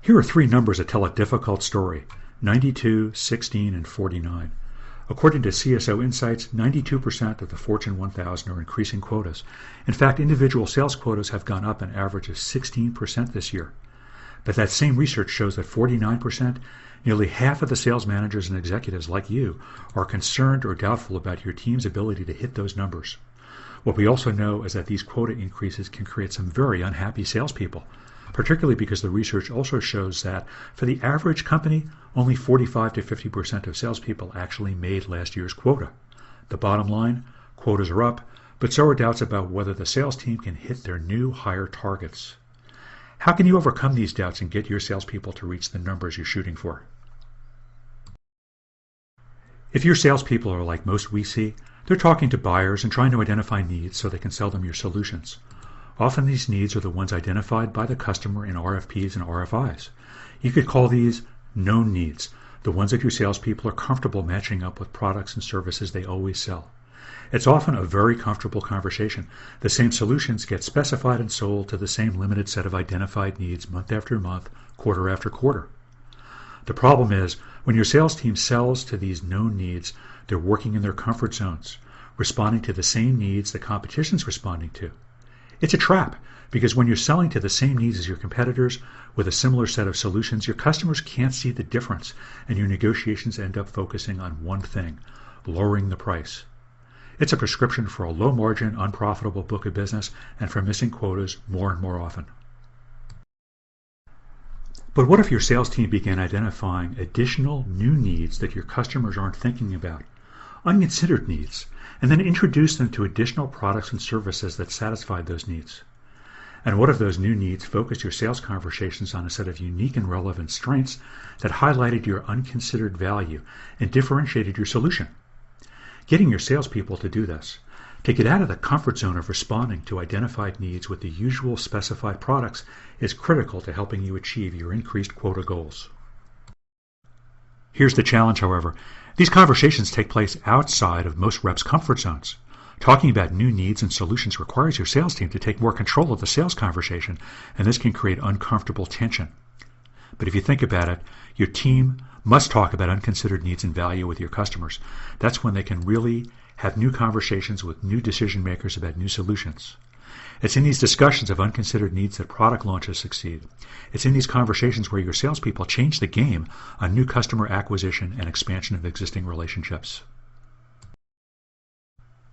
Here are three numbers that tell a difficult story: 92, 16, and 49. According to CSO Insights, 92% of the Fortune 1000 are increasing quotas. In fact, individual sales quotas have gone up an average of 16% this year. But that same research shows that 49%, nearly half of the sales managers and executives like you, are concerned or doubtful about your team's ability to hit those numbers. What we also know is that these quota increases can create some very unhappy salespeople, particularly because the research also shows that for the average company, only 45 to 50% of salespeople actually made last year's quota. The bottom line, quotas are up, but so are doubts about whether the sales team can hit their new higher targets. How can you overcome these doubts and get your salespeople to reach the numbers you're shooting for? If your salespeople are like most we see, they're talking to buyers and trying to identify needs so they can sell them your solutions. Often these needs are the ones identified by the customer in RFPs and RFIs. You could call these known needs, the ones that your salespeople are comfortable matching up with products and services they always sell. It's often a very comfortable conversation. The same solutions get specified and sold to the same limited set of identified needs month after month, quarter after quarter. The problem is, when your sales team sells to these known needs, they're working in their comfort zones, responding to the same needs the competition's responding to. It's a trap, because when you're selling to the same needs as your competitors with a similar set of solutions, your customers can't see the difference, and your negotiations end up focusing on one thing: lowering the price. It's a prescription for a low-margin, unprofitable book of business and for missing quotas more and more often. But what if your sales team began identifying additional new needs that your customers aren't thinking about, unconsidered needs, and then introduce them to additional products and services that satisfy those needs? And what if those new needs focused your sales conversations on a set of unique and relevant strengths that highlighted your unconsidered value and differentiated your solution? Getting your salespeople to do this, to get out of the comfort zone of responding to identified needs with the usual specified products, is critical to helping you achieve your increased quota goals. Here's the challenge, however. These conversations take place outside of most reps' comfort zones. Talking about new needs and solutions requires your sales team to take more control of the sales conversation, and this can create uncomfortable tension. But if you think about it, your team must talk about unconsidered needs and value with your customers. That's when they can really have new conversations with new decision makers about new solutions. It's in these discussions of unconsidered needs that product launches succeed. It's in these conversations where your salespeople change the game on new customer acquisition and expansion of existing relationships.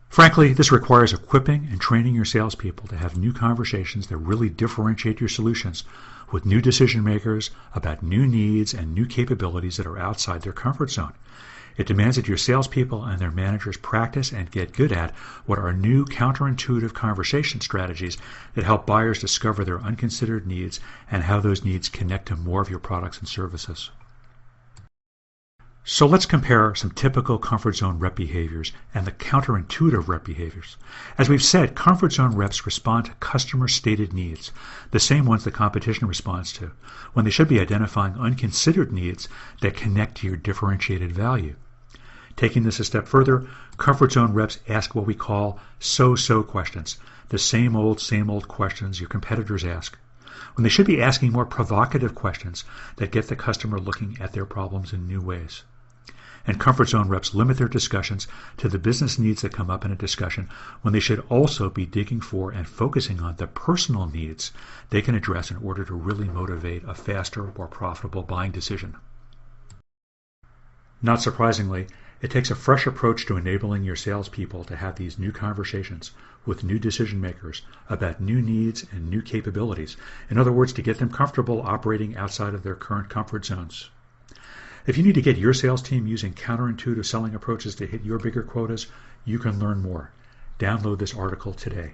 Frankly, this requires equipping and training your salespeople to have new conversations that really differentiate your solutions with new decision makers about new needs and new capabilities that are outside their comfort zone. It demands that your salespeople and their managers practice and get good at what are new counterintuitive conversation strategies that help buyers discover their unconsidered needs and how those needs connect to more of your products and services. So let's compare some typical comfort zone rep behaviors and the counterintuitive rep behaviors. As we've said, comfort zone reps respond to customer-stated needs, the same ones the competition responds to, when they should be identifying unconsidered needs that connect to your differentiated value. Taking this a step further, comfort zone reps ask what we call so-so questions, the same old questions your competitors ask, when they should be asking more provocative questions that get the customer looking at their problems in new ways. And comfort zone reps limit their discussions to the business needs that come up in a discussion when they should also be digging for and focusing on the personal needs they can address in order to really motivate a faster, more profitable buying decision. Not surprisingly, it takes a fresh approach to enabling your salespeople to have these new conversations with new decision makers about new needs and new capabilities. In other words, to get them comfortable operating outside of their current comfort zones. If you need to get your sales team using counterintuitive selling approaches to hit your bigger quotas, you can learn more. Download this article today.